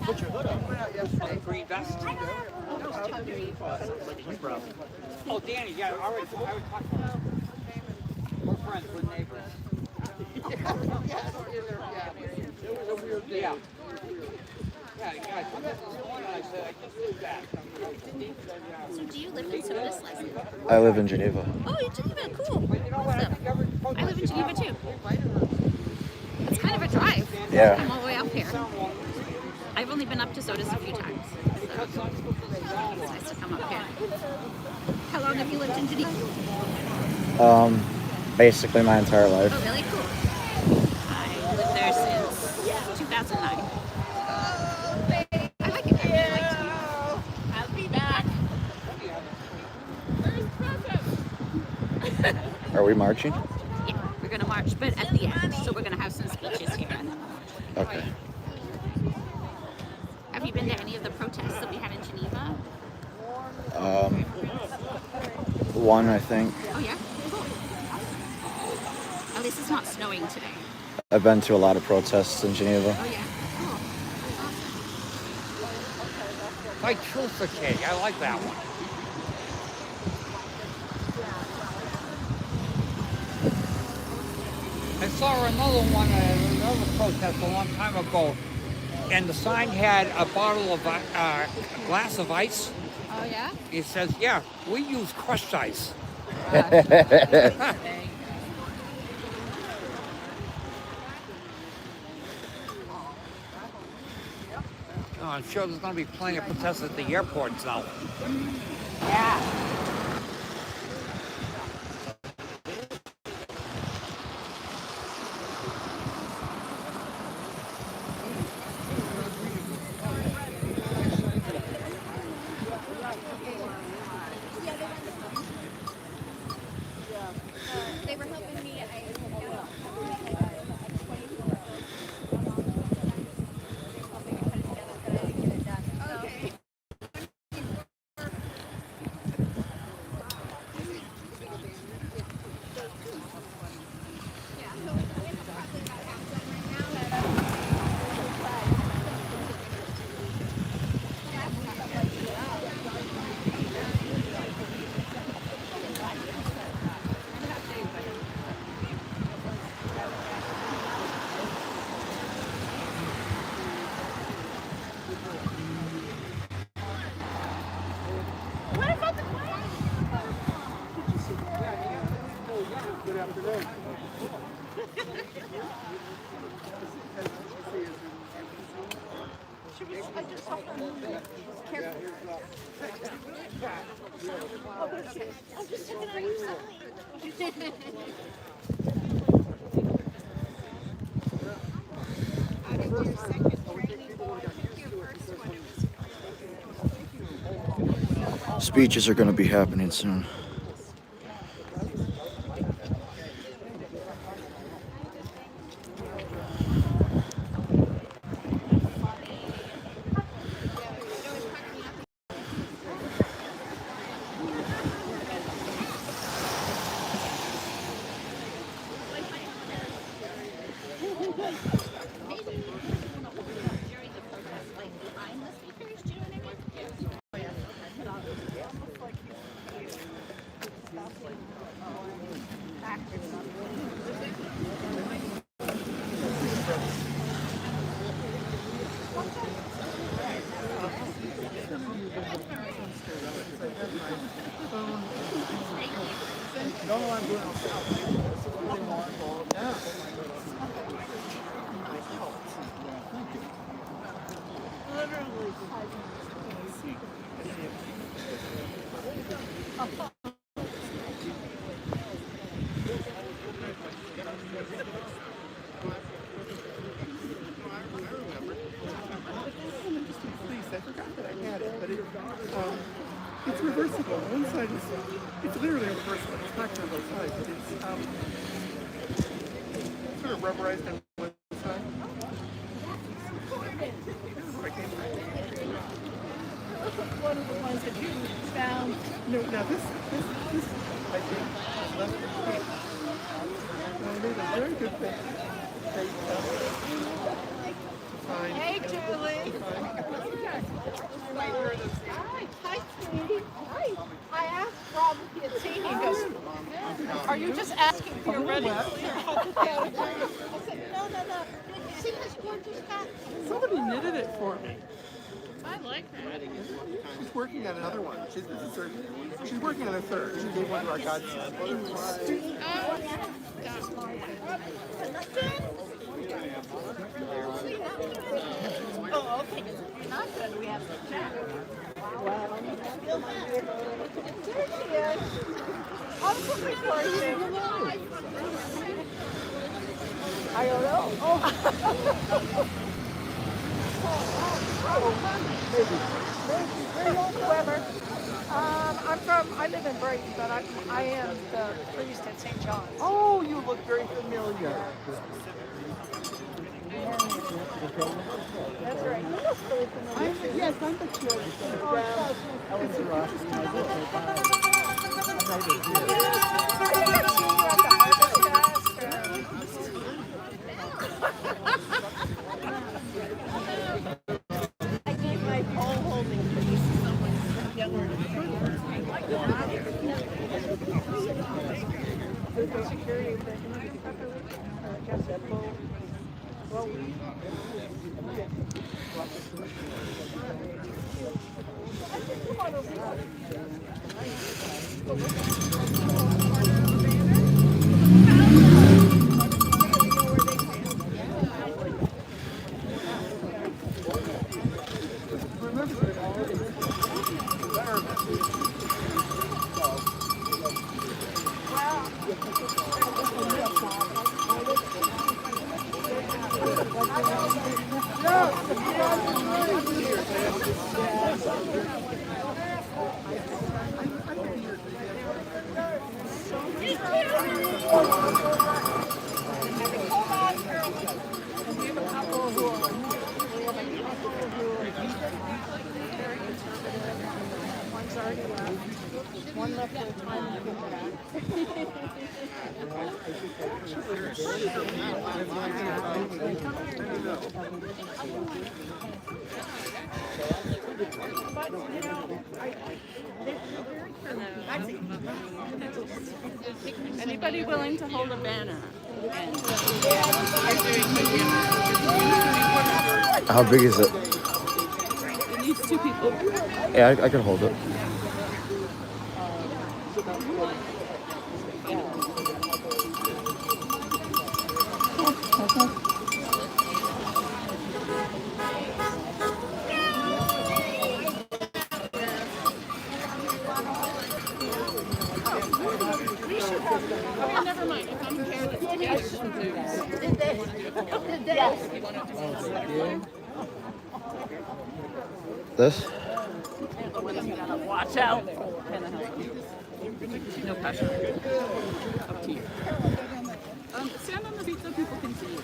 Put your hood up. Green vest. Oh, Danny, yeah, I already talked to her. We're friends, we're neighbors. Yeah. Yeah, guys, I met this morning and I said, I just did that. So do you live in Sodus, Leslie? I live in Geneva. Oh, in Geneva, cool. But you know what? Awesome. I live in Geneva too. It's kind of a drive. Yeah. I'm all the way up here. I've only been up to Sodus a few times. So it's nice to come up here. How long have you lived in Geneva? Basically my entire life. Oh, really? Cool. I lived there since 2009. I like it here. I like Geneva. I'll be back. Are we marching? Yeah, we're going to march, but at the end. So we're going to have some speeches here. Okay. Have you been to any of the protests that we had in Geneva? One, I think. Oh, yeah? Cool. At least it's not snowing today. I've been to a lot of protests in Geneva. Oh, yeah? Cool. My Trufa cake, I like that one. I saw another one at another protest a long time ago, and the sign had a bottle of a glass of ice. Oh, yeah? It says, yeah, we use crushed ice. Oh, I'm sure there's going to be plenty of protests at the airports now. Yeah. They were helping me. Okay. What about the flag? Good afternoon. Should we just talk careful? I'm just checking out your sign. Speeches are going to be happening soon. No, I'm doing yeah. I forgot that I had it, but it's reversible. One side is, it's literally reversible. It's not on both sides, but it's sort of rubberized on one side. One of the No, now this, I think, is less than pink. No, I made a very good thing. Fine. Hey, Julie. Hi, sweetie. Hi. I asked Rob if he had seen you. He goes, are you just asking if you're ready? I said, no. Did you see this gorgeous hat? Somebody knitted it for me. I like that. She's working on another one. She's working on a third. She gave one to our godson. Oh, okay. You're not good. We have to chat. There she is. I'm looking for you. I don't know. Oh. Whoever. I live in Brighton, but I am the priest at St. John's. Oh, you look very familiar. That's right. You look really familiar. Yes, I'm the church. It's interesting. I think I've seen you at the Harvest Fest. I gave my pole holding piece to someone younger than me. Security just a pole. Well, one left for the time to get back. Anybody willing to hold a banner? How big is it? It needs 2 people. Yeah, I can hold it. Okay, never mind. If I'm paired, it's Did they? This? watch out. No pressure. Up to you. Stand on the beat so people can see you.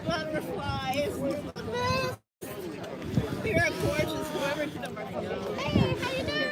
Butterflies. You're a gorgeous whoever to them. Hey, how you doing?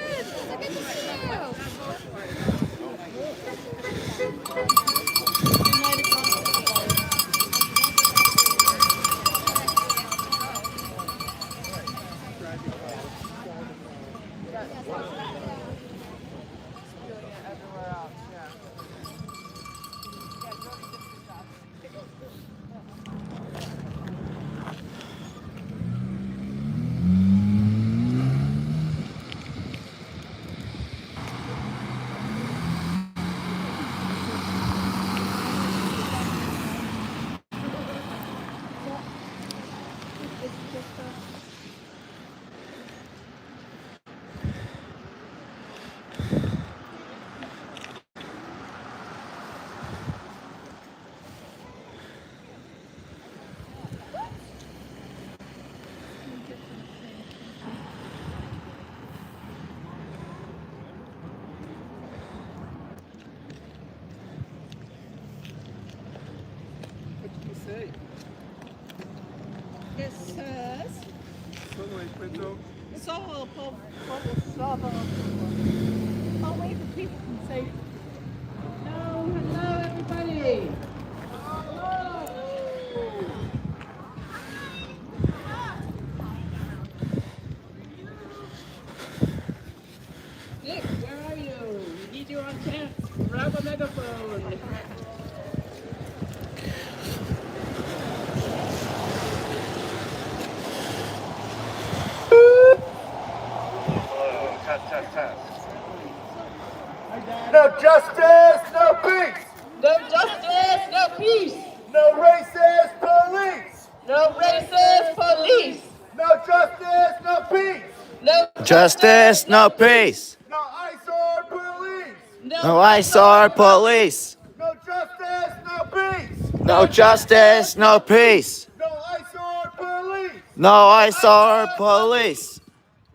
What did you say? It says, Solo encuentro. solo solo. Oh, wait, the people can say, hello, everybody. Nick, where are you? We need you on camp. Grab a megaphone. No justice, no peace. No justice, no peace. No racist police. No racist police. No justice, no peace. No Justice, no peace. No eyesore police. No eyesore police. No justice, no peace. No justice, no peace. No eyesore police. No eyesore police.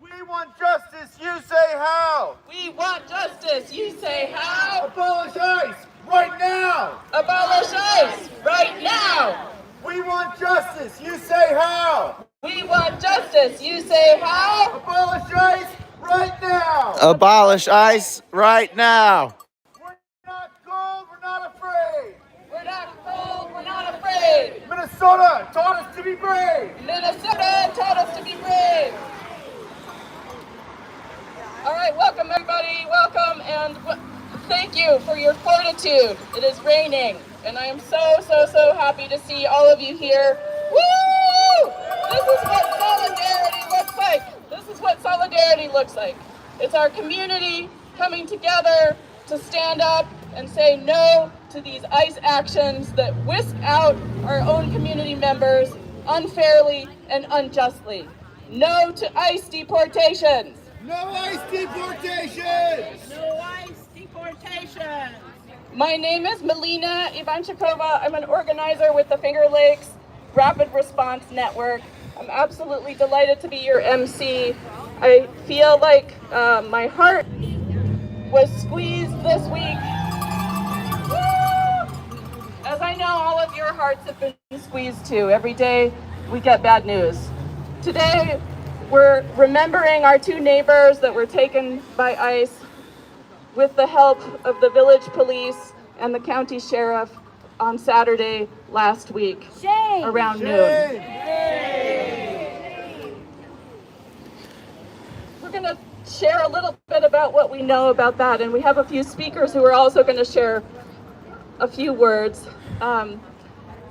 We want justice, you say how? We want justice. You say how? Abolish ICE right now. Abolish ICE right now. We want justice, you say how? We want justice. You say how? Abolish ICE right now. Abolish ICE right now. We're not cold, we're not afraid. We're not cold. We're not afraid. Minnesota taught us to be brave. Minnesota taught us to be brave. All right, welcome everybody. Welcome and thank you for your fortitude. It is raining, and I am so happy to see all of you here. Woo! This is what solidarity looks like. This is what solidarity looks like. It's our community coming together to stand up and say no to these ICE actions that whisk out our own community members unfairly and unjustly. No to ICE deportations. No ICE deportations. No ICE deportations. My name is Melina Ivanchikova. I'm an organizer with the Finger Lakes Rapid Response Network. I'm absolutely delighted to be your MC. I feel like my heart was squeezed this week. Woo! As I know all of your hearts have been squeezed too. Every day we get bad news. Today we're remembering our two neighbors that were taken by ICE with the help of the village police and the county sheriff on Saturday last week around noon. We're going to share a little bit about what we know about that, and we have a few speakers who are also going to share a few words.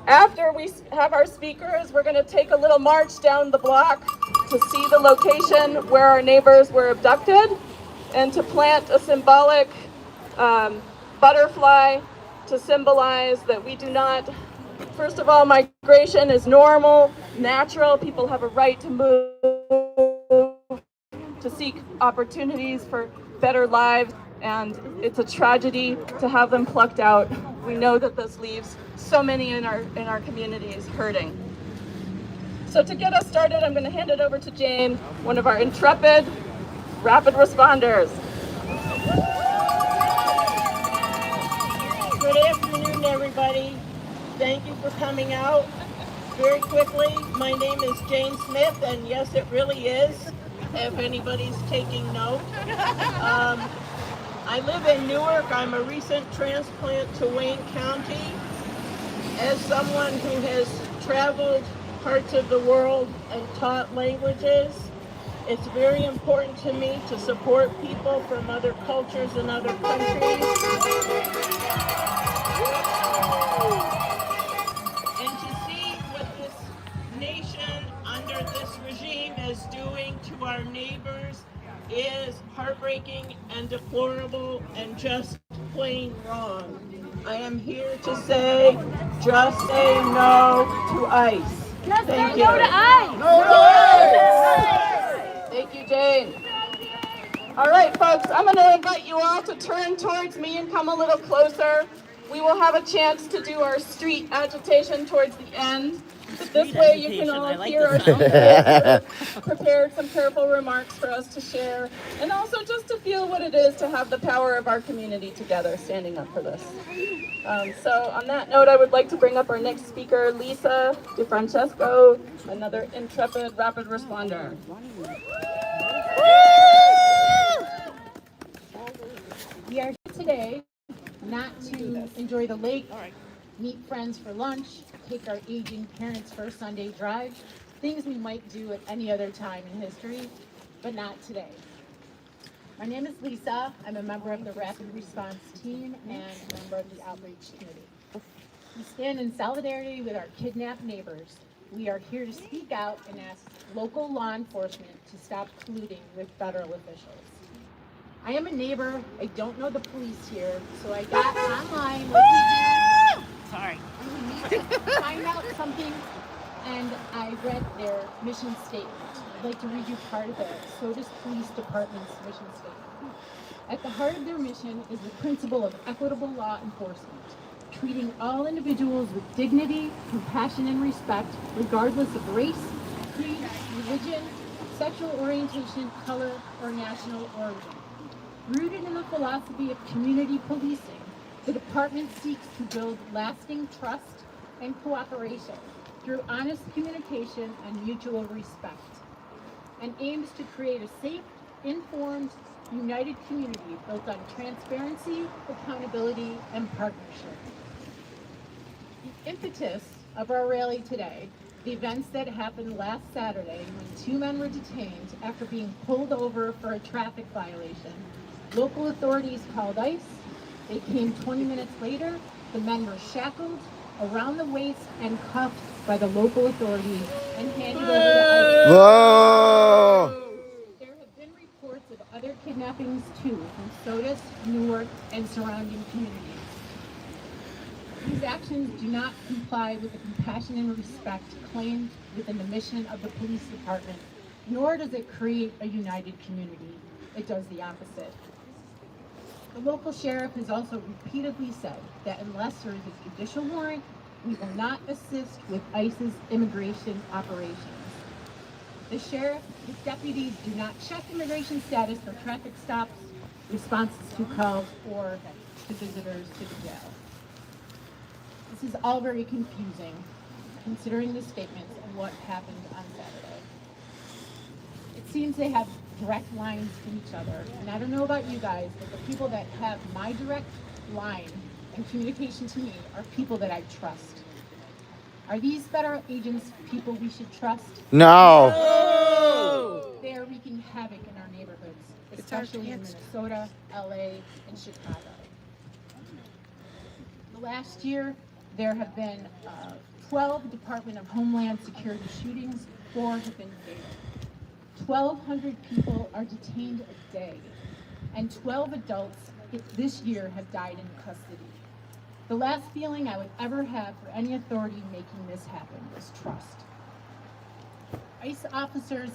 After we have our speakers, we're going to take a little march down the block to see the location where our neighbors were abducted and to plant a symbolic butterfly to symbolize that we do not, first of all, migration is normal, natural. People have a right to move, to seek opportunities for better lives, and it's a tragedy to have them plucked out. We know that this leaves so many in our communities hurting. So to get us started, I'm going to hand it over to Jane, one of our intrepid rapid responders. Good afternoon, everybody. Thank you for coming out. Very quickly, my name is Jane Smith, and yes, it really is, if anybody's taking note. I live in Newark. I'm a recent transplant to Wayne County. As someone who has traveled parts of the world and taught languages, it's very important to me to support people from other cultures and other countries. And to see what this nation under this regime is doing to our neighbors is heartbreaking and deplorable and just plain wrong. I am here to say, just say no to ICE. Thank you. Thank you, Jane. All right, folks, I'm going to invite you all to turn towards me and come a little closer. We will have a chance to do our street agitation towards the end. But this way you can all hear our speakers prepared some careful remarks for us to share, and also just to feel what it is to have the power of our community together standing up for this. So on that note, I would like to bring up our next speaker, Lisa DeFrancesco, another intrepid rapid responder. We are here today not to enjoy the lake, meet friends for lunch, take our aging parents for a Sunday drive, things we might do at any other time in history, but not today. My name is Lisa. I'm a member of the Rapid Response Team and a member of the Outreach Committee. We stand in solidarity with our kidnapped neighbors. We are here to speak out and ask local law enforcement to stop colluding with federal officials. I am a neighbor. I don't know the police here, so I got online like we do. Sorry. We need to find out something, and I read their mission statement. I'd like to read you part of the SOTUS Police Department's mission statement. At the heart of their mission is the principle of equitable law enforcement, treating all individuals with dignity, compassion, and respect, regardless of race, creed, religion, sexual orientation, color, or national origin. Rooted in the philosophy of community policing, the department seeks to build lasting trust and cooperation through honest communication and mutual respect, and aims to create a safe, informed, united community built on transparency, accountability, and partnership. The impetus of our rally today, the events that happened last Saturday when 2 men were detained after being pulled over for a traffic violation. Local authorities called ICE. They came 20 minutes later. The men were shackled around the waist and cuffed by the local authorities and handed over to ICE. Whoa! There have been reports of other kidnappings too from SOTUS, Newark, and surrounding communities. These actions do not comply with the compassion and respect claimed within the mission of the police department, nor does it create a united community. It does the opposite. The local sheriff has also repeatedly said that unless there is a judicial warrant, we will not assist with ICE's immigration operations. The sheriff, his deputies do not check immigration status for traffic stops, responses to calls, or to visitors to the jail. This is all very confusing, considering the statements and what happened on Saturday. It seems they have direct lines to each other, and I don't know about you guys, but the people that have my direct line and communication to me are people that I trust. Are these federal agents people we should trust? No! They are wreaking havoc in our neighborhoods, especially in Minnesota, LA, and Chicago. The last year, there have been 12 Department of Homeland Security shootings, 4 have been fatal. 1,200 people are detained a day, and 12 adults this year have died in custody. The last feeling I would ever have for any authority making this happen was trust. ICE officers,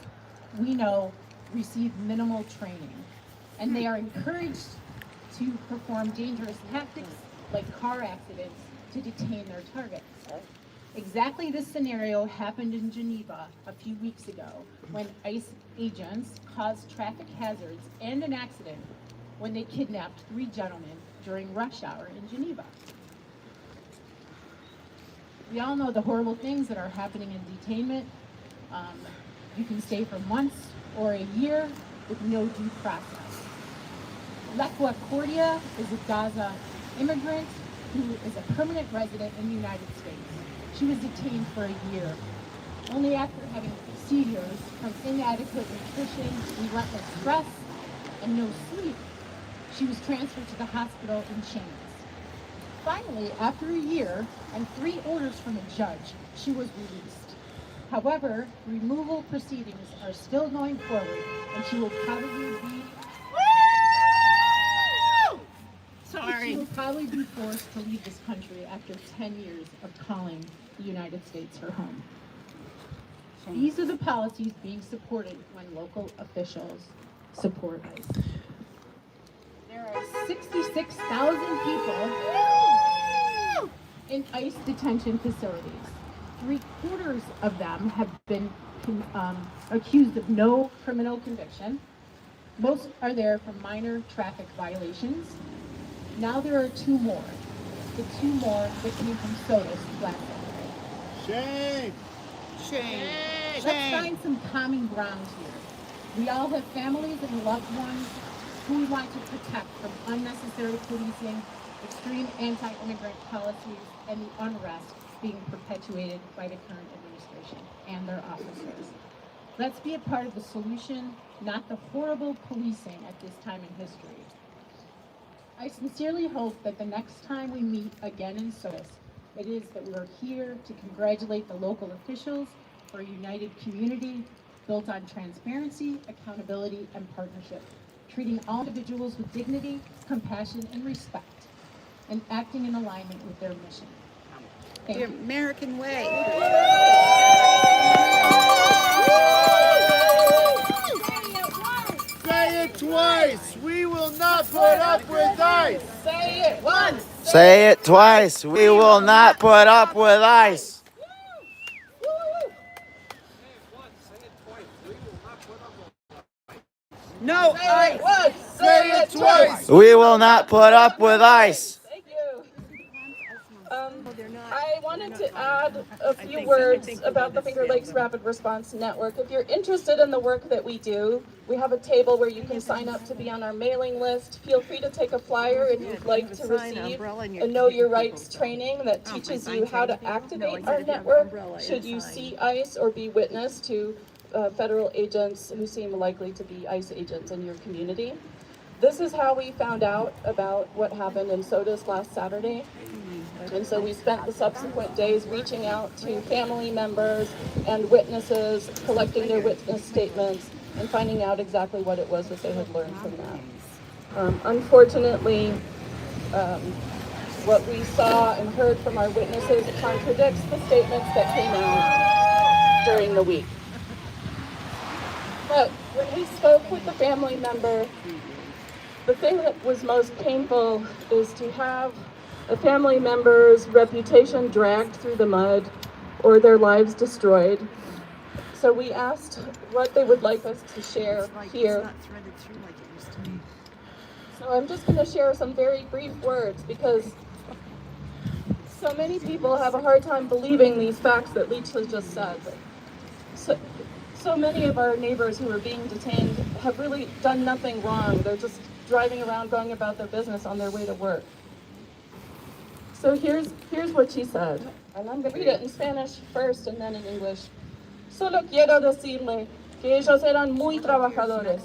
we know, receive minimal training, and they are encouraged to perform dangerous tactics like car accidents to detain their targets. Exactly this scenario happened in Geneva a few weeks ago when ICE agents caused traffic hazards and an accident when they kidnapped 3 gentlemen during rush hour in Geneva. We all know the horrible things that are happening in detainment. You can stay for months or a year with no due process. Lekwa Cordia is a Gaza immigrant who is a permanent resident in the United States. She was detained for a year, only after having seizures from inadequate nutrition, relentless stress, and no sleep. She was transferred to the hospital in chains. Finally, after a year and 3 orders from a judge, she was released. However, removal proceedings are still going forward, and she will probably be She will probably be forced to leave this country after 10 years of calling the United States her home. These are the policies being supported when local officials support ICE. There are 66,000 people in ICE detention facilities. 3/4 of them have been accused of no criminal conviction. Most are there for minor traffic violations. Now there are 2 more. The 2 more that came from SOTUS last Saturday. Shame. Let's find some common ground here. We all have families and loved ones who we want to protect from unnecessary policing, extreme anti-immigrant policies, and the unrest being perpetuated by the current administration and their officers. Let's be a part of the solution, not the horrible policing at this time in history. I sincerely hope that the next time we meet again in SOTUS, it is that we are here to congratulate the local officials for a united community built on transparency, accountability, and partnership, treating all individuals with dignity, compassion, and respect, and acting in alignment with their mission. Thank you. American way. Say it twice. We will not put up with ICE. Say it once. Say it twice. We will not put up with ICE. No, Say it once. Say it twice. We will not put up with ICE. Thank you. I wanted to add a few words about the Finger Lakes Rapid Response Network. If you're interested in the work that we do, we have a table where you can sign up to be on our mailing list. Feel free to take a flyer if you'd like to receive a Know Your Rights training that teaches you how to activate our network should you see ICE or be witness to federal agents who seem likely to be ICE agents in your community. This is how we found out about what happened in SOTUS last Saturday. And so we spent the subsequent days reaching out to family members and witnesses, collecting their witness statements, and finding out exactly what it was that they had learned from that. Unfortunately, what we saw and heard from our witnesses contradicts the statements that came out during the week. But when we spoke with the family member, the thing that was most painful is to have a family member's reputation dragged through the mud or their lives destroyed. So we asked what they would like us to share here. So I'm just going to share some very brief words because so many people have a hard time believing these facts that Leach has just said. So many of our neighbors who are being detained have really done nothing wrong. They're just driving around going about their business on their way to work. So here's what she said, and I'm going to read it in Spanish first and then in English. Solo quiero decirle que ellos eran muy trabajadores,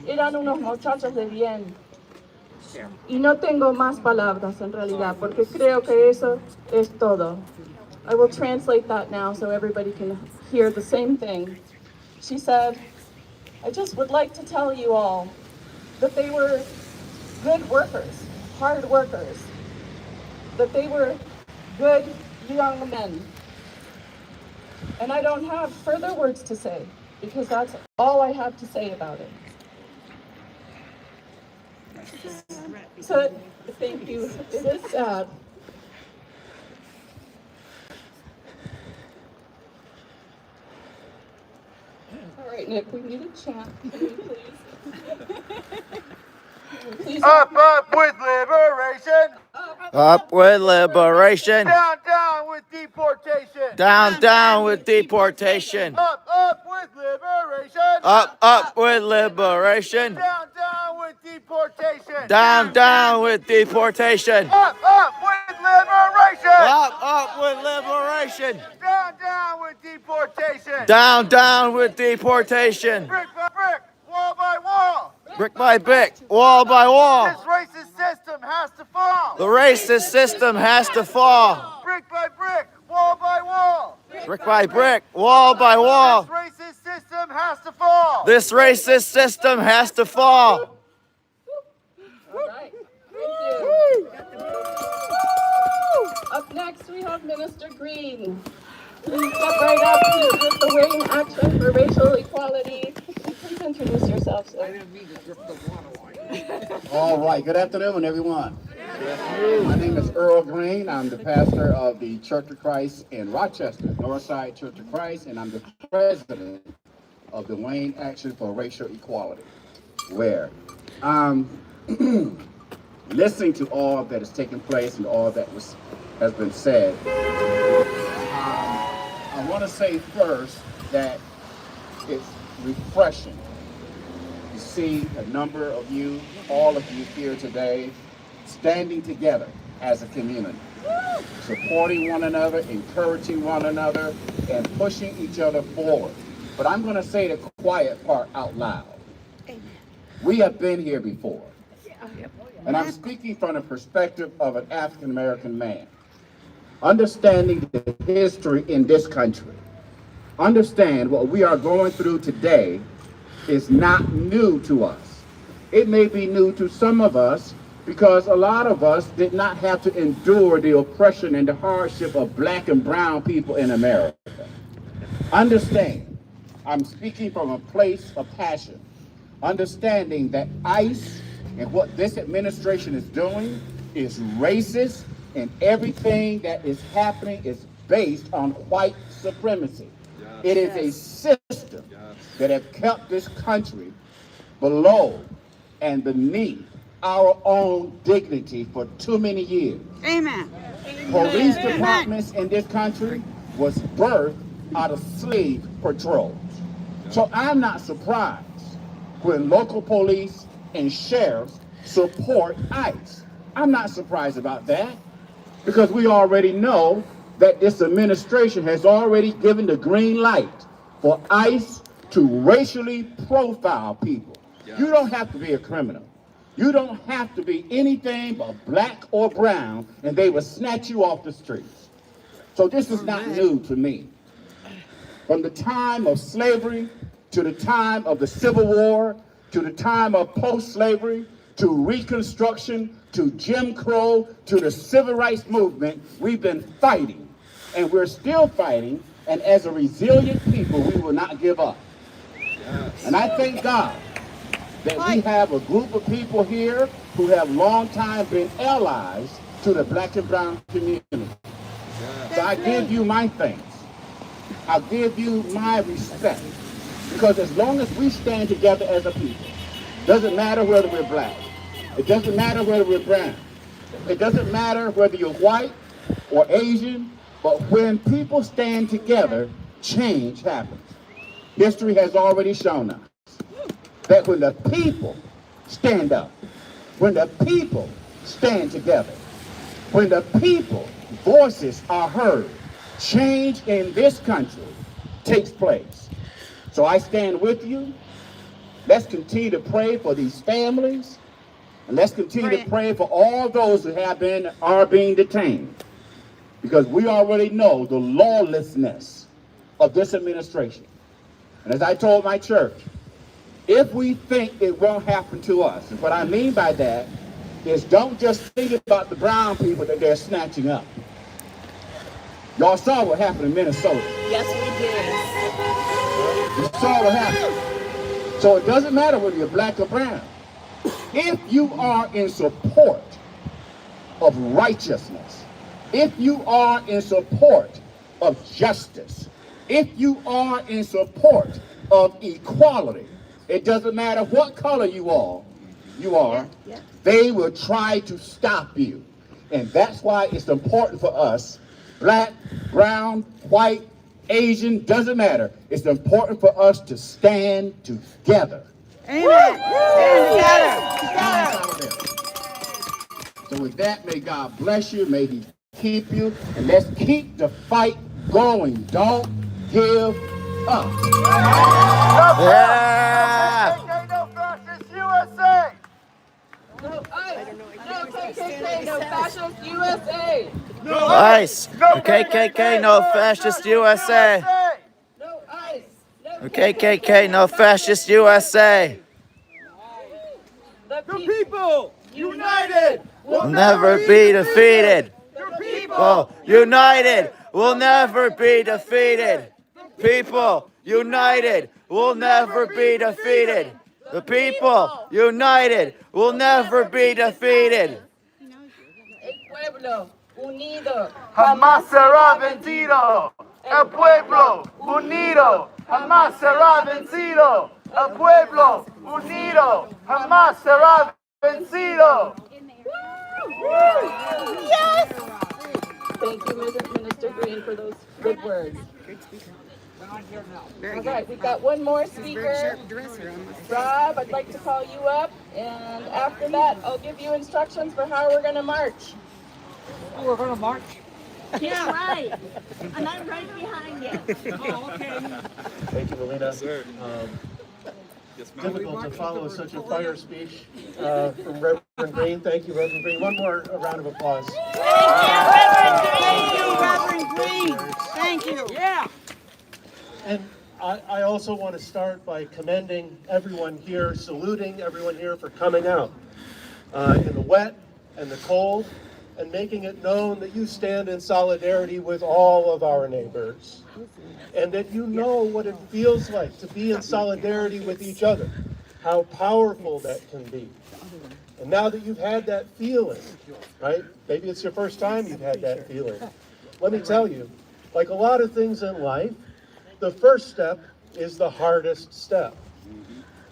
eran unos muchachos de bien. Y no tengo más palabras en realidad, porque creo que eso es todo. I will translate that now so everybody can hear the same thing. She said, I just would like to tell you all that they were good workers, hard workers, that they were good young men. And I don't have further words to say because that's all I have to say about it. So, thank you. It is sad. All right, Nick, we need a chant. Can you please? Up with liberation. Up with liberation. Down, down with deportation. Down, down with deportation. Up with liberation. Up with liberation. Down, down with deportation. Down, down with deportation. Up with liberation. Up with liberation. Down, down with deportation. Down, down with deportation. Brick by brick, wall by wall. Brick by brick, wall by This wall. racist system has to fall. The racist system has to fall. Brick by brick, wall by wall. Brick by brick, wall by wall. This racist system has to fall. This racist system has to fall. All right. Thank you. Up next, we have Minister Green. Please step right up with the Wayne Action All right, good afternoon, everyone. My name is Earl Green. I'm the pastor of the Church of Christ in Rochester, Northside Church of Christ, and I'm the president of the Wayne Action for Racial Equality, where I'm listening to all that is taking place and all that has been said. I want to say first that it's refreshing to see a number of you, all of you here today, standing together as a community, supporting one another, encouraging one another, and pushing each other forward. But I'm going to say the quiet part out loud. We have been here before. And I'm speaking from the perspective of an African-American man. Understanding the history in this country, understand what we are going through today is not new to us. It may be new to some of us because a lot of us did not have to endure the oppression and the hardship of black and brown people in America. Understand, I'm speaking from a place of passion, understanding that ICE and what this administration is doing is racist, and everything that is happening is based on white supremacy. It is a system that has kept this country below and beneath our own dignity for too many years. Amen. Police departments in this country was birthed out of slave patrols. So I'm not surprised when local police and sheriffs support ICE. I'm not surprised about that because we already know that this administration has already given the green light for ICE to racially profile people. You don't have to be a criminal. You don't have to be anything but black or brown, and they will snatch you off the streets. So this is not new to me. From the time of slavery to the time of the Civil War, to the time of post-slavery, to Reconstruction, to Jim Crow, to the Civil Rights Movement, we've been fighting, and we're still fighting, and as a resilient people, we will not give up. And I thank God that we have a group of people here who have long time been allies to the black and brown community. So I give you my thanks. I give you my respect. Because as long as we stand together as a people, doesn't matter whether we're black, it doesn't matter whether we're brown, it doesn't matter whether you're white or Asian, but when people stand together, change happens. History has already shown us that when the people stand up, when the people stand together, when the people's voices are heard, change in this country takes place. So I stand with you. Let's continue to pray for these families, and let's continue to pray for all those who are being detained, because we already know the lawlessness of this administration. And as I told my church, if we think it won't happen to us, and what I mean by that is don't just think about the brown people that they're snatching up. Y'all saw what happened in Minnesota. Yes, we did. You saw what happened. So it doesn't matter whether you're black or brown. If you are in support of righteousness, if you are in support of justice, if you are in support of equality, it doesn't matter what color you are, they will try to stop you. And that's why it's important for us, black, brown, white, Asian, doesn't matter. It's important for us to stand together. Amen. Stand together. So with that, may God bless you, may he keep you, and let's keep the fight going. Don't give up. Yeah. No fascist USA! No ICE! No KKK! No fascist USA! ICE. KKK, no fascist USA. No ICE! No KKK, no fascist USA. The people United! Will never be defeated. The people Oh, united, will never be defeated. People, united, will never be defeated. The people, united, will never be defeated. El pueblo unido Jamás será vencido. El pueblo unido jamás será vencido. El pueblo unido jamás será vencido. Thank you, Minister Green, for those good words. All right, we've got one more speaker. Rob, I'd like to call you up, and after that, I'll give you instructions for how we're going to march. Oh, we're going to march. Yeah, right. And I'm right behind you. Oh, okay. Thank you, Melina. Difficult to follow such a fire speech from Reverend Green. Thank you, Reverend Green. One more round of applause. Thank you, Reverend Green. Thank you. Yeah. And I also want to start by commending everyone here, saluting everyone here for coming out in the wet and the cold, and making it known that you stand in solidarity with all of our neighbors, and that you know what it feels like to be in solidarity with each other, how powerful that can be. And now that you've had that feeling, right? Maybe it's your first time you've had that feeling. Let me tell you, like a lot of things in life, the first step is the hardest step.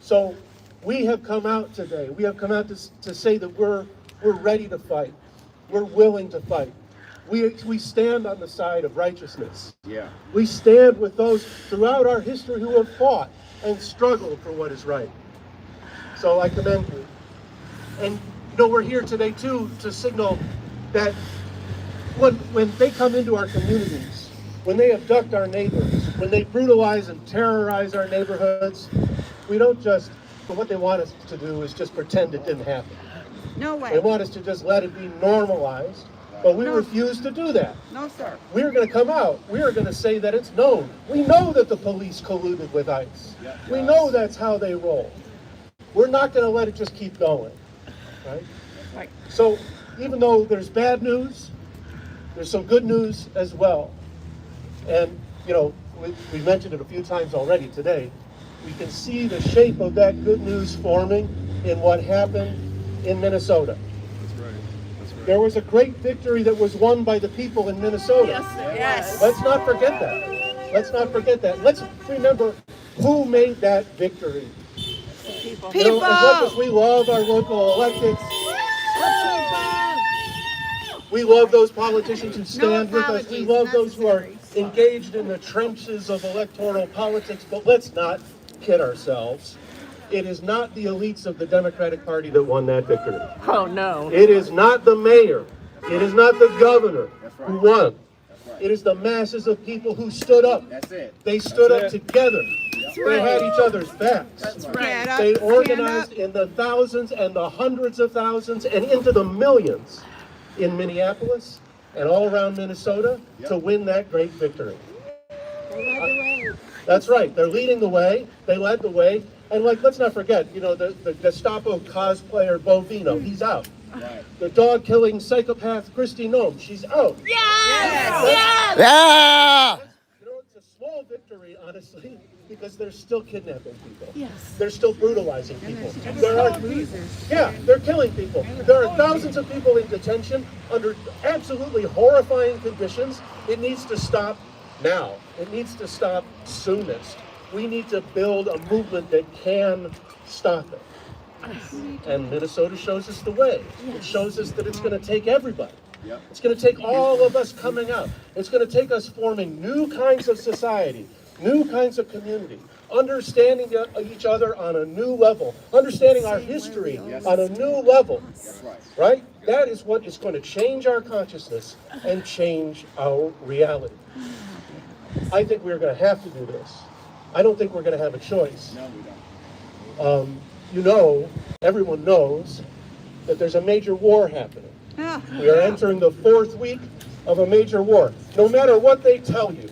So we have come out today. We have come out to say that we're ready to fight. We're willing to fight. We stand on the side of righteousness. Yeah. We stand with those throughout our history who have fought and struggled for what is right. So I commend you. And you know, we're here today too to signal that when they come into our communities, when they abduct our neighbors, when they brutalize and terrorize our neighborhoods, we don't just, but what they want us to do is just pretend it didn't happen. No way. They want us to just let it be normalized, but we refuse to do that. No, sir. We're going to come out. We are going to say that it's known. We know that the police colluded with ICE. We know that's how they roll. We're not going to let it just keep going, right? Right. So even though there's bad news, there's some good news as well. And, you know, we mentioned it a few times already today. We can see the shape of that good news forming in what happened in Minnesota. There was a great victory that was won by the people in Minnesota. Yes. Let's not forget that. Let's not forget that. Let's remember who made that victory. People. You know, as much as we love our local electeds, we love those politicians who stand with us. We love those who are engaged in the trenches of electoral politics, but let's not kid ourselves. It is not the elites of the Democratic Party that won that victory. Oh, no. It is not the mayor. It is not the governor who won. It is the masses of people who stood up. That's it. They stood up together. They had each other's backs. That's right. They organized in the thousands and the hundreds of thousands and into the millions in Minneapolis and all around Minnesota to win that great victory. That's right. They're leading the way. They led the way. And let's not forget, you know, the Gestapo cosplayer Bovino, he's out. Right. The dog-killing psychopath Kristi Noem, she's out. Yes. Yeah! You know, it's a small victory, honestly, because they're still kidnapping people. Yes. They're still brutalizing people. They're killing people. There are thousands of people in detention under absolutely horrifying conditions. It needs to stop now. It needs to stop soonest. We need to build a movement that can stop it. And Minnesota shows us the way. It shows us that it's going to take everybody. It's going to take all of us coming out. It's going to take us forming new kinds of society, new kinds of community, understanding each other on a new level, understanding our history on a new level, right? That is what is going to change our consciousness and change our reality. I think we're going to have to do this. I don't think we're going to have a choice. No, we don't. You know, everyone knows that there's a major war happening. We are entering the 4th week of a major war. No matter what they tell you,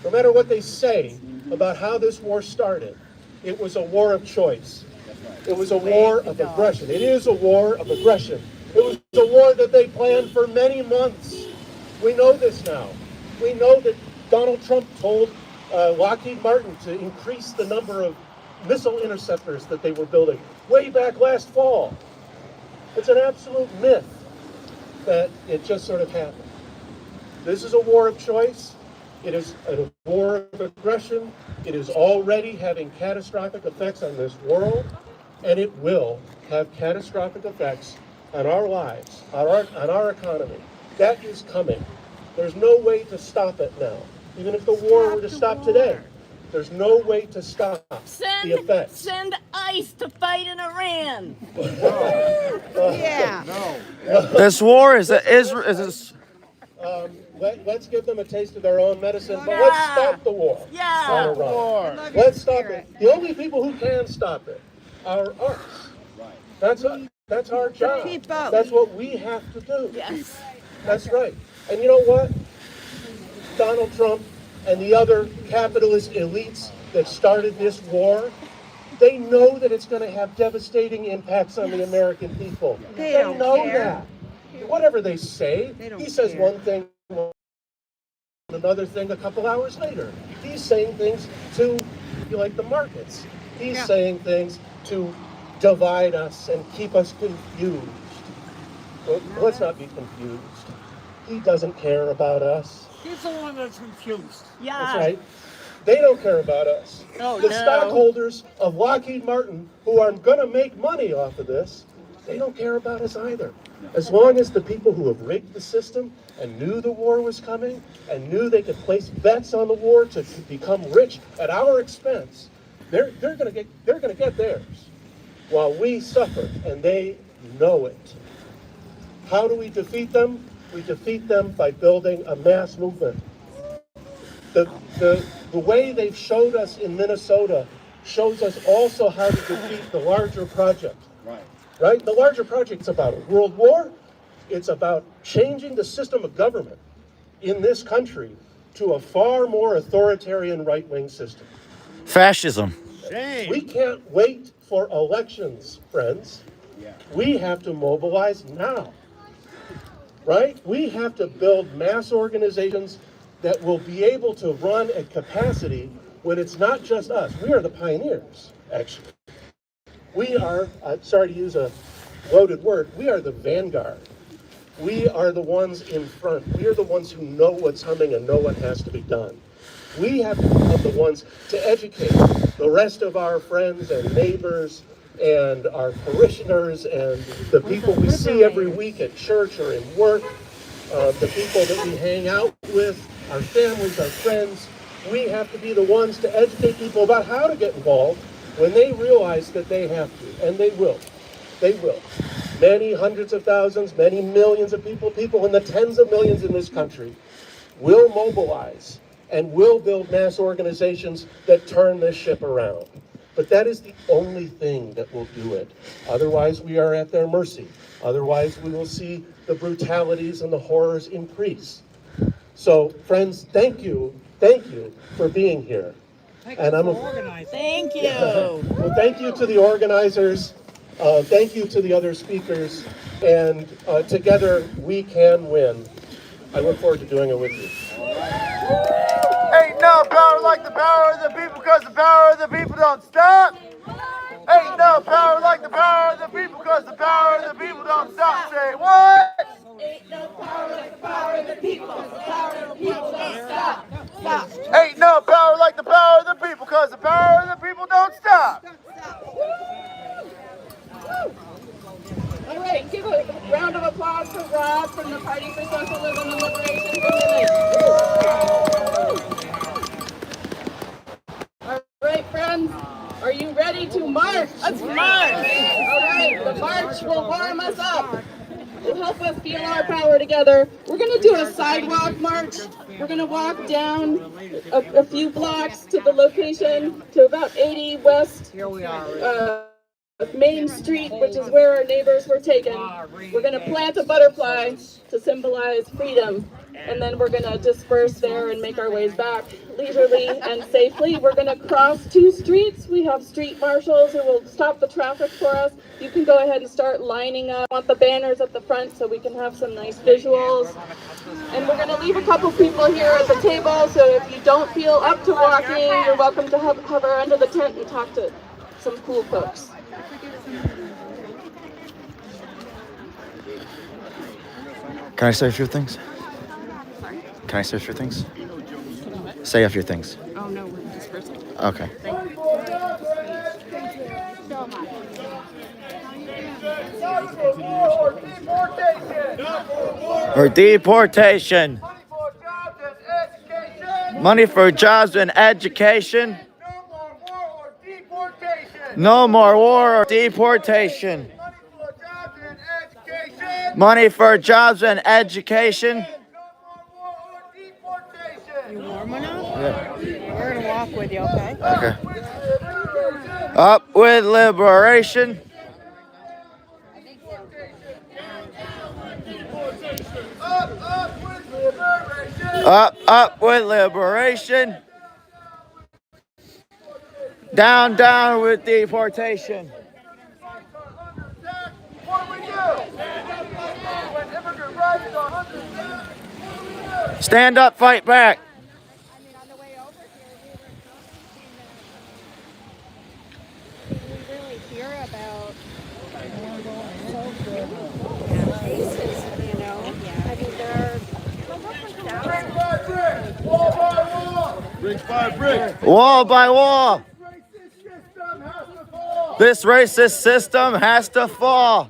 no matter what they say about how this war started, it was a war of choice. It was a war of aggression. It is a war of aggression. It was a war that they planned for many months. We know this now. We know that Donald Trump told Lockheed Martin to increase the number of missile interceptors that they were building way back last fall. It's an absolute myth that it just sort of happened. This is a war of choice. It is a war of aggression. It is already having catastrophic effects on this world, and it will have catastrophic effects on our lives, on our economy. That is coming. There's no way to stop it now. Even if the war were to stop today, there's no way to stop the effects. Send ICE to fight in Iran. This war is Let's give them a taste of their own medicine, but let's stop the war on Iran. Let's stop it. The only people who can stop it are us. That's our job. That's what we have to do. Yes. That's right. And you know what? Donald Trump and the other capitalist elites that started this war, they know that it's going to have devastating impacts on the American people. They know that. Whatever they say, he says one thing, another thing a couple hours later. He's saying things to, the markets. He's saying things to divide us and keep us confused. Well, let's not be confused. He doesn't care about us. He's the one that's confused. Yeah. That's right. They don't care about us. The stockholders of Lockheed Martin, who are going to make money off of this, they don't care about us either. As long as the people who have rigged the system and knew the war was coming and knew they could place bets on the war to become rich at our expense, they're going to get theirs, while we suffer, and they know it. How do we defeat them? We defeat them by building a mass movement. The way they've showed us in Minnesota shows us also how to defeat the larger project. Right? The larger project's about a world war. It's about changing the system of government in this country to a far more authoritarian right-wing system. fascism. We can't wait for elections, friends. We have to mobilize now. Right? We have to build mass organizations that will be able to run at capacity when it's not just us. We are the pioneers, actually. We are, sorry to use a loaded word, we are the vanguard. We are the ones in front. We are the ones who know what's coming and know what has to be done. We have to become the ones to educate the rest of our friends and neighbors and our parishioners and the people we see every week at church or in work, the people that we hang out with, our families, our friends. We have to be the ones to educate people about how to get involved when they realize that they have to, and they will. They will. Many hundreds of thousands, many millions of people in the tens of millions in this country will mobilize and will build mass organizations that turn this ship around. But that is the only thing that will do it. Otherwise, we are at their mercy. Otherwise, we will see the brutalities and the horrors increase. So, friends, thank you for being here. Thank you for organizing. Thank you. Well, thank you to the organizers. Thank you to the other speakers. And together, we can win. I look forward to doing it with you. Ain't no power like the power of the people, because the power of the people don't stop. Ain't no power like the power of the people, because the power of the people don't stop. Say what? Ain't no power like the power of the people. The power of the people don't stop. Stop. Ain't no power like the power of the people, because the power of the people don't stop. All right, give a round of applause for Rob from the Party for Socialism and Liberation All right, friends, are you ready to march? Let's march. All right, the march will warm us up. It'll help us feel our power together. We're going to do a sidewalk march. We're going to walk down a few blocks to the location, to about 80 West Main Street, which is where our neighbors were taken. We're going to plant a butterfly to symbolize freedom, and then we're going to disperse there and make our ways back leisurely and safely. We're going to cross 2 streets. We have street marshals who will stop the traffic for us. You can go ahead and start lining up. I want the banners at the front so we can have some nice visuals. And we're going to leave a couple people here at the table, so if you don't feel up to walking, you're welcome to hover under the tent and talk to some cool cooks. Can I say a few things? Can I say a few things? Say a few things. Oh no, we're dispersing. Okay. Or deportation. Money for jobs and education. No more war or deportation. Money for jobs and education. You warm enough? Yeah. We're gonna walk with you, okay? Okay. Up with liberation. Up with liberation. Down with deportation. Stand up, fight back. We really hear about cases, you know? I mean, there are Brick by brick. Wall by wall. This racist system has to fall.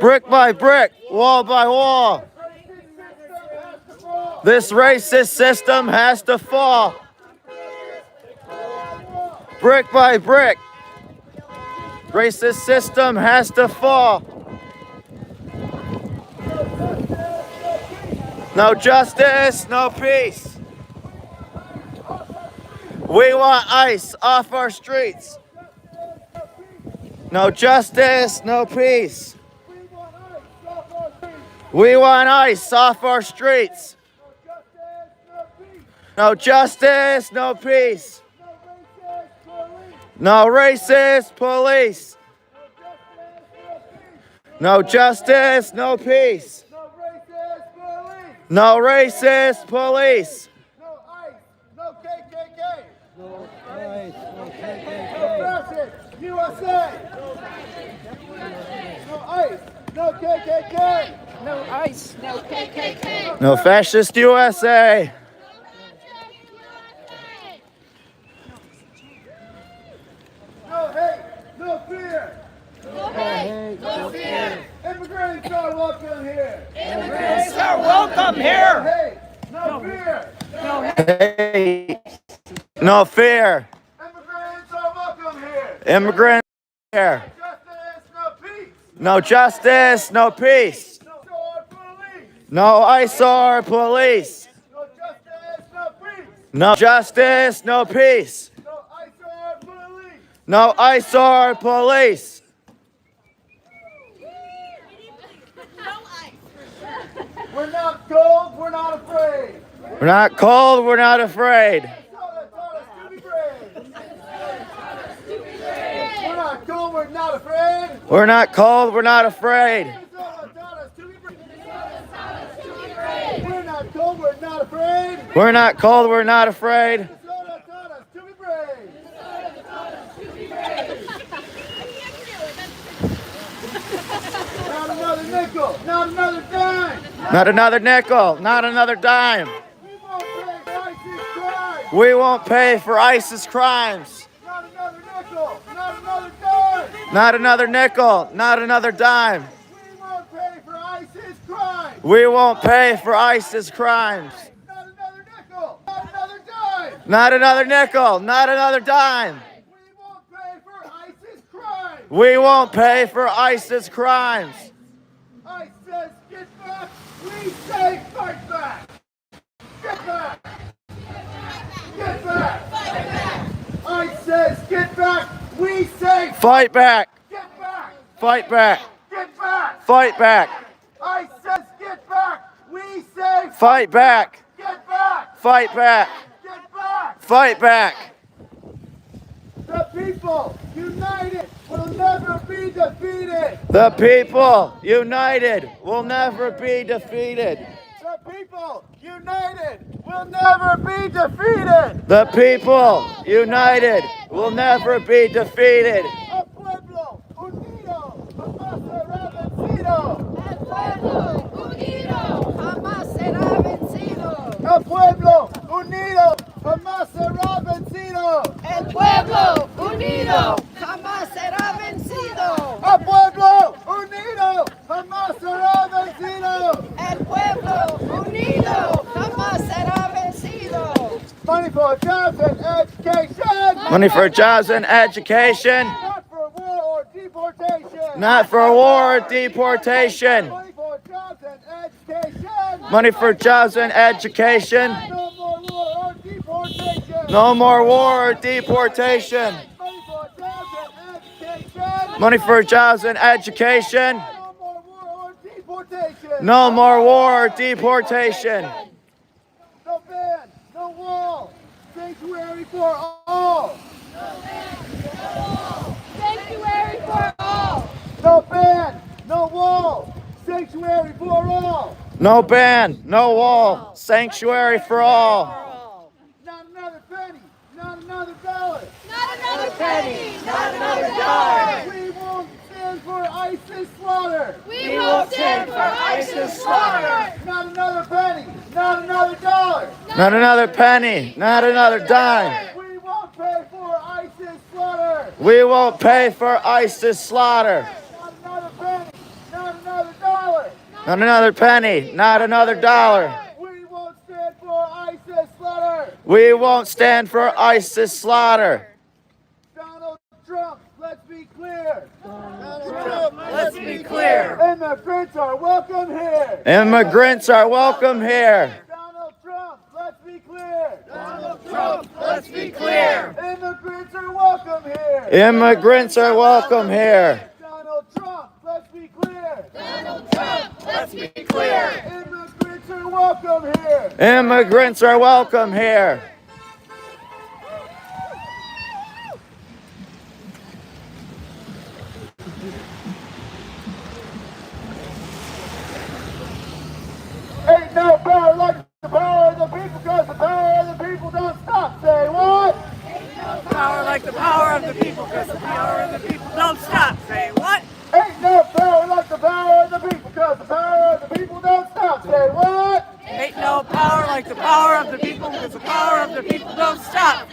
Brick by brick, wall by wall. This racist system has to fall. Brick by brick. Racist system has to fall. No justice, no peace. We want ICE off our streets. No justice, no peace. We want ICE off our streets. No justice, no peace. No racist police. No justice, no peace. No racist police. No ICE, no KKK. No ICE, no KKK. USA. No ICE, no KKK. no ICE, no KKK. No fascist USA. No hate, no fear. No hate, no fear. Immigrants are welcome here. Immigrants are welcome here. No hate, no fear. Hey, no fear. Immigrants are welcome here. Immigrants here. Justice, no peace. No justice, no peace. No sword police. No ICE or police. No justice, no peace. No justice, no peace. No ICE or police. No ICE or police. We're not cold, we're not afraid. We're not cold, we're not afraid. Minnesota taught us to be brave. We're not cold, we're not afraid. We're not cold, we're not afraid. Minnesota taught us to be brave. We're not cold, we're not afraid. We're not cold, we're not afraid. Minnesota taught us to be brave. Not another nickel, not another dime. Not another nickel, not another dime. We won't pay for ISIS crimes. We won't pay for ISIS crimes. Not another nickel, not another dime. Not another nickel, not another dime. We won't pay for ISIS crimes. We won't pay for ISIS crimes. Not another nickel, not another dime. Not another nickel, not another dime. We won't pay for ISIS crimes. We won't pay for ISIS crimes. ICE says get back, we say fight back. Get back. Get back. ICE says get back, we say Fight back, get back. fight back, Get back. fight back, ICE says get back, we say fight back, get back. fight back, Get back. fight back. The people united will never be defeated. The people united will never be defeated. The people united will will never be defeated. The people united will never be defeated. El pueblo unido jamás será vencido. El pueblo unido jamás será vencido. El pueblo unido jamás será vencido. El pueblo unido jamás será vencido. El pueblo unido jamás será vencido. El pueblo unido jamás será vencido. Money for jobs and education. Money for jobs and education, Not for war or deportation. not for war or deportation. Money for jobs and education. Money for jobs and education, No more war or deportation. no more war or deportation. Money for jobs and education. Money for jobs and education, No more war or deportation. no more war or deportation. No ban, no wall. Sanctuary for all. Sanctuary for all. No ban, no wall. Sanctuary for all. No ban, no wall, sanctuary for all. Not another penny, not another dollar. Not another penny. Not another dollar. We won't stand for ISIS slaughter. We won't stand for ISIS slaughter. Not another penny, not another dollar. Not another penny, not another dime. We won't pay for ISIS slaughter. We won't pay for ISIS slaughter. Not another penny, not another dollar. Not another penny, not another dollar. We won't stand for ISIS slaughter. We won't stand for ISIS slaughter. Donald Trump, let's be clear. Let's be clear. Immigrants are welcome here. Immigrants are welcome here. Donald Trump, let's be clear. Donald Trump, let's be clear. Immigrants are welcome here. Immigrants are welcome here. Donald Trump, let's be clear. Donald Trump, let's be clear. Immigrants are welcome here. Immigrants are welcome here. Ain't no power like the power of the people, cause the power of the people don't stop. Say what? Power like the power of the people, because the power of the people don't stop. Say what? Ain't no power like the power of the people, cause the power of the people don't stop. Say what? Ain't no power like the power of the people, because the power of the people don't stop.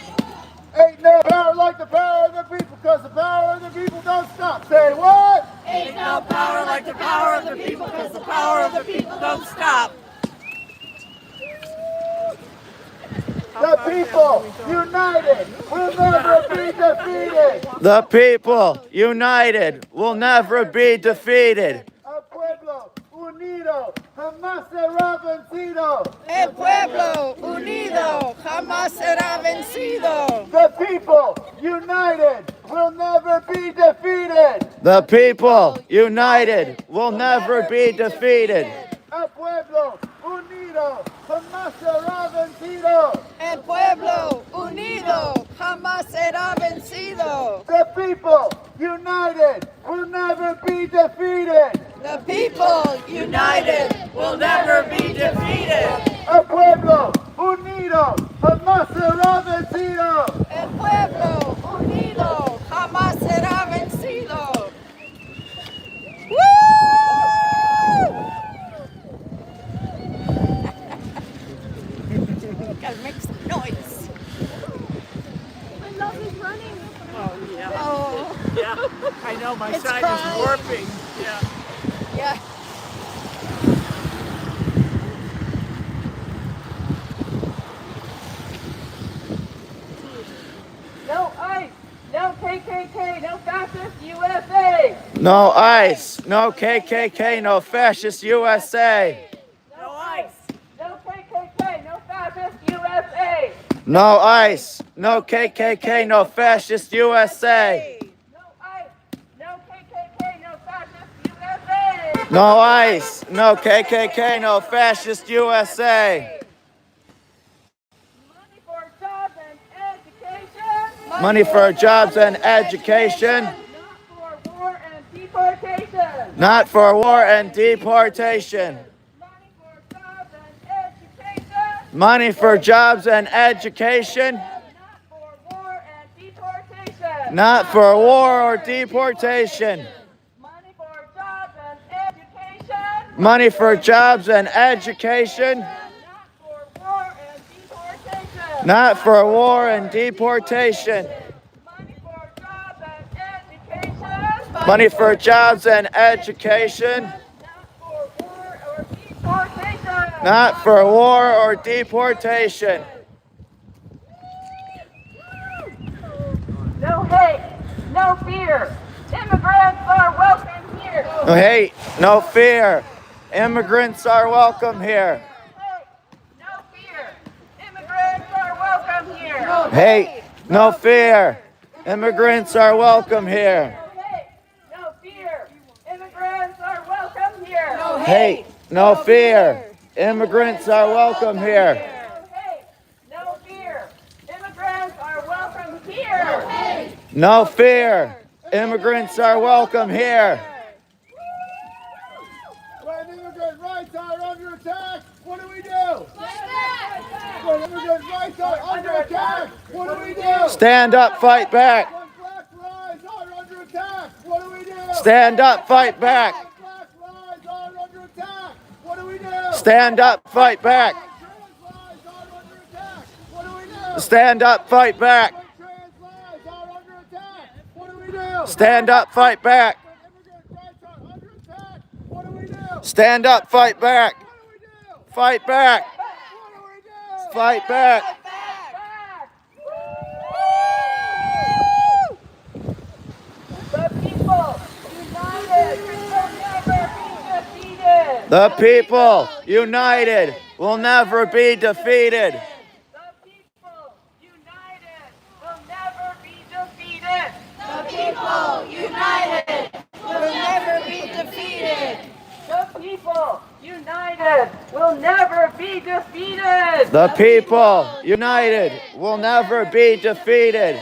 Ain't no power like the power of the people, cause the power of the people don't stop. Say what? Ain't no power like the power of the people, because the power of the people don't stop. The people united will never be defeated. The people united will never be defeated. El pueblo unido jamás será vencido. El pueblo unido jamás será vencido. The people united will never be defeated. The people united will never be defeated. El pueblo unido jamás será vencido. El pueblo unido jamás será vencido. The people united will never be defeated. The people united will never be defeated. El pueblo unido jamás será vencido. El pueblo unido jamás será vencido. Gotta make some noise. My love is running. Oh, yeah. Oh, Yeah. I know, my It's side crying. is warping. Yeah. yeah. No ICE, no KKK, no fascist USA. No ICE, no KKK, no fascist USA. No ice. No KKK, no fascist USA. No ICE, no KKK, no fascist USA. No ICE, no KKK, no fascist USA. No ICE, no KKK, no fascist USA. Money for jobs and education. Money for jobs and education, Not for war and deportation. not for war and deportation. Money for jobs and education. Money for jobs and education. Not for war or deportation. Money for jobs and education. Not for war and deportation. Money for jobs and education. Not for war or deportation. No hate, no fear. Immigrants are welcome here. No hate, no fear. Immigrants are welcome here. No fear. Immigrants are welcome here. No hate, no fear. Immigrants are welcome here. No fear. Immigrants are welcome here. No hate, no fear. Immigrants are welcome here. No fear. Immigrants are welcome here. No fear. Immigrants are welcome here. When immigrant rights are under attack, what do we do? When immigrant rights are under attack, what do we do? Stand up, fight back. When black lives are under attack, what do we do? Stand up, fight back. When black lives are under attack, what do we do? Stand up, fight back. When trans lives are under attack, what do we do? Stand up, fight back. When trans lives are under attack, what do we do? Stand up, fight back. Stand up, fight back. Fight back. Fight back. The people united will never be defeated. The people united will never be defeated. The people united will never be defeated. The people united will never be defeated. The people united will never be defeated.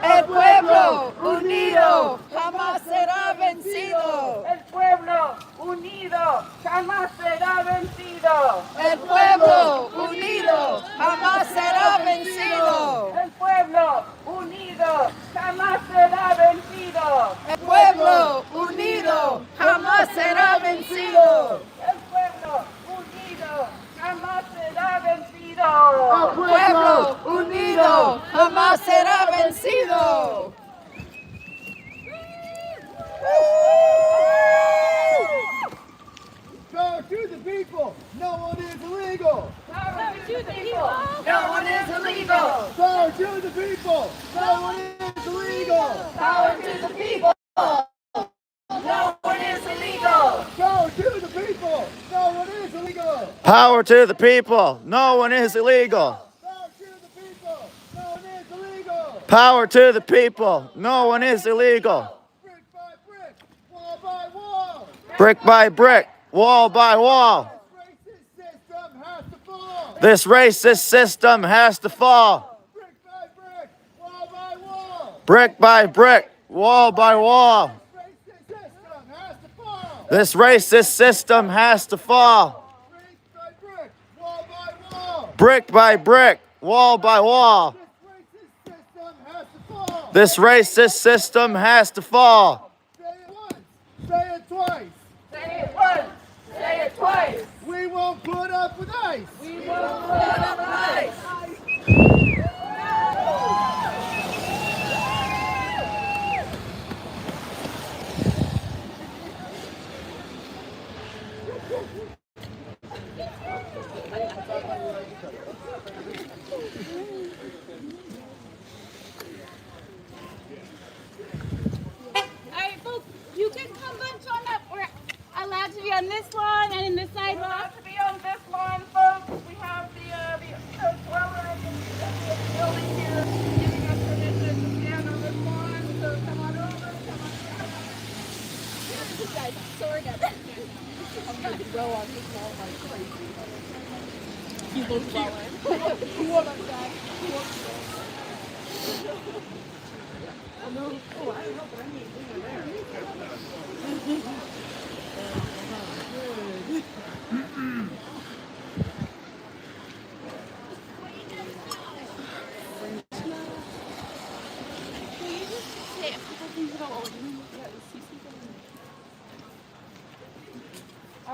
El pueblo unido jamás será vencido. El pueblo unido jamás será vencido. El pueblo unido jamás será vencido. El pueblo unido jamás será vencido. El pueblo unido jamás será vencido. El pueblo unido jamás será vencido. El pueblo unido jamás será vencido. Power to the people. No one is illegal. Power to the people. No one is illegal. Power to the people. No one is illegal. Power to the people. No one is illegal. Power to the people. No one is illegal. Power to the people. No one is illegal. Power to the people. No one is illegal. Power to the people. No one is illegal. Brick by brick, wall by wall. Brick by brick, wall by wall. This racist system has to fall. This racist system has to fall. Brick by brick, wall by wall. Brick by brick, wall by wall. This racist system has to fall. This racist system has to fall. Brick by brick, wall by wall. Brick by brick, wall by wall. This racist system has to fall. This racist system has to fall. Say it once, say it twice. Say it once. Say it twice. We won't put up with ICE. We won't put up with ICE. Alright, folks, you can come bunch on up. We're allowed to be on this lawn and in the sidewalk. To be on this lawn, folks, we have the dweller in the building here giving us permission to stand on this lawn. So come on over, come on over. This guy's sword at it. I'm going to go on his wall like crazy. He looks lower. He won't back. He won't go. Oh, no. Oh, I don't know, but I mean, we were there. All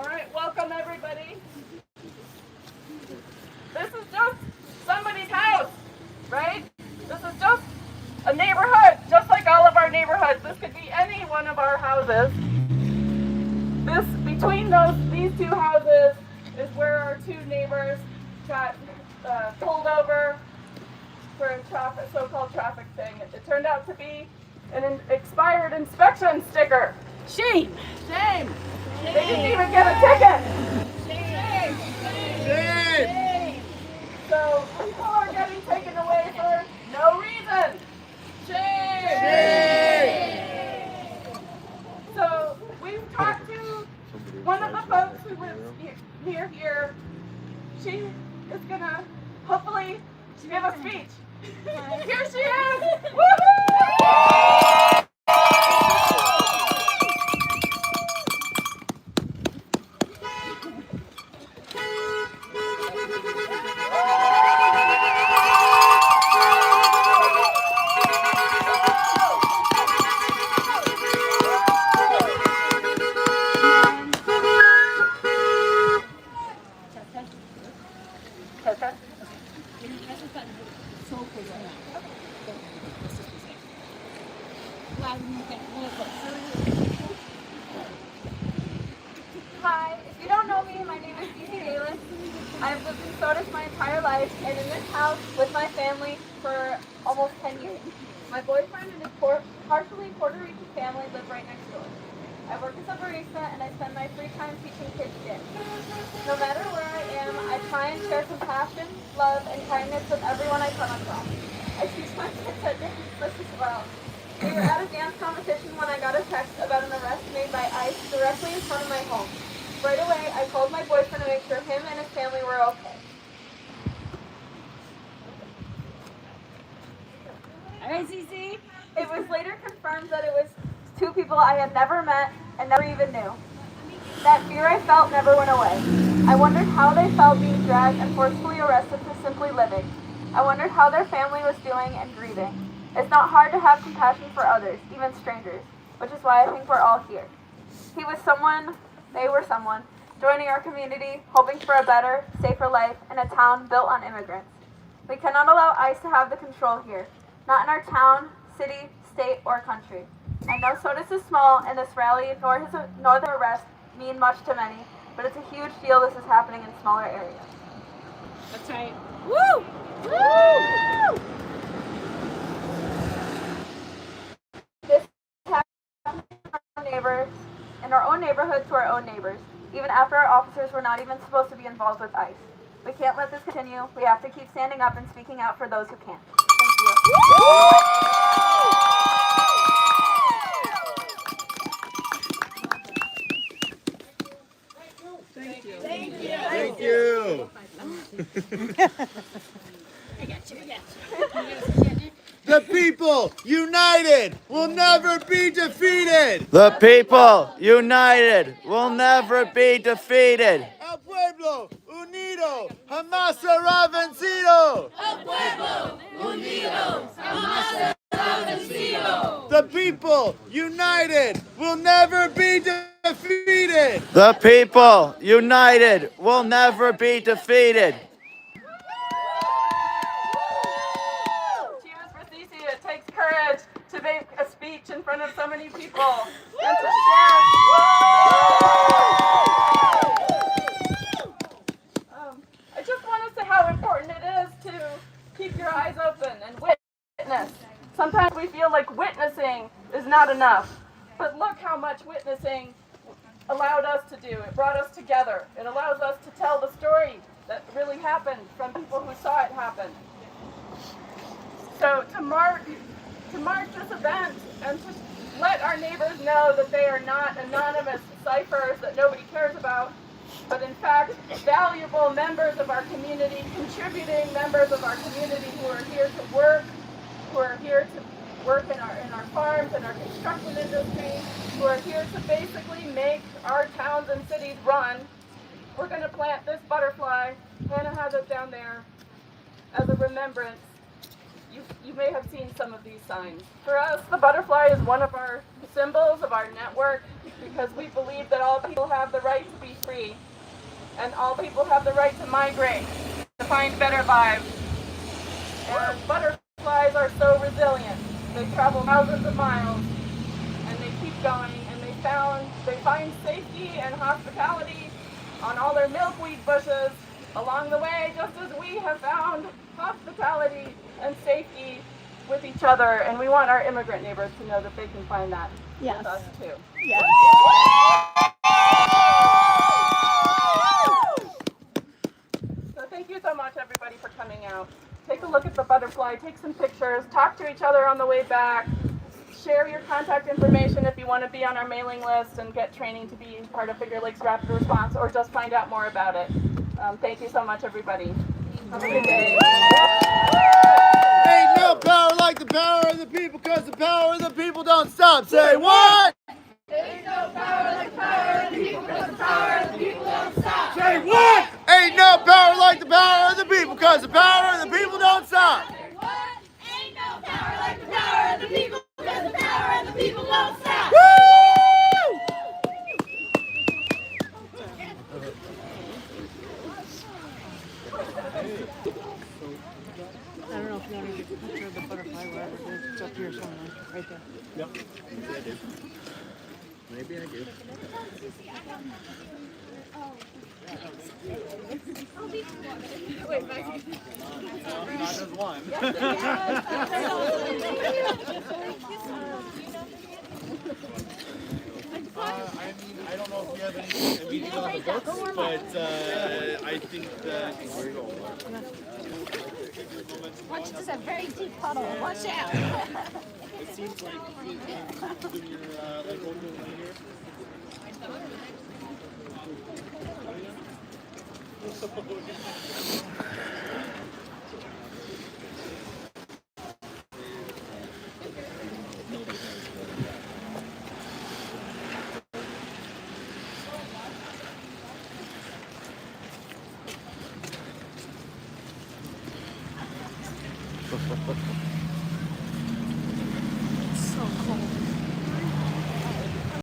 right, welcome everybody. This is just somebody's house, right? This is just a neighborhood, just like all of our neighborhoods. This could be any one of our houses. Between these two houses is where our two neighbors got pulled over for a so-called traffic thing. It turned out to be an expired inspection sticker. Shame. Shame. They didn't even get a ticket. Shame. Shame. So people are getting taken away for no reason. Shame. So we've talked to one of the folks who lives near here. She is gonna hopefully give a speech. Here she is. Woohoo! Hi, if you don't know me, my name is Cece Dalis. I've lived in Sodus my entire life and in this house with my family for almost 10 years. My boyfriend and his partially Puerto Rican family live right next door. I work as a barista and I spend my free time teaching kids dance. No matter where I am, I try and share compassion, love, and kindness with everyone I come across. I teach my kids at dance as well. We were at a dance competition when I got a text about an arrest made by ICE directly in front of my home. Right away, I called my boyfriend to make sure him and his family were okay. All right, Cece. It was later confirmed that it was two people I had never met and never even knew. That fear I felt never went away. I wondered how they felt being dragged and forcefully arrested for simply living. I wondered how their family was doing and grieving. It's not hard to have compassion for others, even strangers, which is why I think we're all here. He was someone, they were someone, joining our community, hoping for a better, safer life in a town built on immigrants. We cannot allow ICE to have the control here, not in our town, city, state, or country. I know Sodus is small, and this rally nor the arrest mean much to many, but it's a huge deal this is happening in smaller areas. That's right. Woo! Woo! This happens in our own neighborhood to our own neighbors, even after our officers were not even supposed to be involved with ICE. We can't let this continue. We have to keep standing up and speaking out for those who can't. Thank you. Thank you. The people united will never be defeated. The people united will never be defeated. El pueblo unido jamás será vencido. El pueblo unido jamás será vencido. The people united will never be defeated. The people united will never be defeated. Cheers for Cece. It takes courage to make a speech in front of so many people and to share. I just want to say how important it is to keep your eyes open and witness. Sometimes we feel like witnessing is not enough, but look how much witnessing allowed us to do. It brought us together. It allows us to tell the story that really happened from people who saw it happen. So to mark this event and to let our neighbors know that they are not anonymous ciphers that nobody cares about, but in fact valuable members of our community, contributing members of our community who are here to work, in our farms and our construction industry, who are here to basically make our towns and cities run we're going to plant this butterfly. Hannah has it down there as a remembrance. You may have seen some of these signs. For us, the butterfly is one of our symbols of our network because we believe that all people have the right to be free and all people have the right to migrate, to find better lives. And butterflies are so resilient. They travel thousands of miles and they keep going, and they find safety and hospitality on all their milkweed bushes along the way, just as we have found hospitality and safety with each other. And we want our immigrant neighbors to know that they can find that with us too. Yes. So thank you so much, everybody, for coming out. Take a look at the butterfly, take some pictures, talk to each other on the way back, share your contact information if you want to be on our mailing list and get training to be part of Finger Lakes Rapid Response, or just find out more about it. Thank you so much, everybody. Have a good day. Ain't no power like the power of the people, cause the power of the people don't stop. Say what? Ain't no power like the power of the people, because the power of the people don't stop. Say what? Ain't no power like the power of the people, cause the power of the people don't stop. What? Ain't no power like the power of the people, because the power of the people don't stop. Woo! I don't know if you want to get a picture of the butterfly, wherever it is. It's up here somewhere, right there. Yep. Maybe I do. Not as one. I don't know if you have anything immediately on the books, but I think that. Watch, this is a very deep puddle. Watch out. It seems like when you're like over here.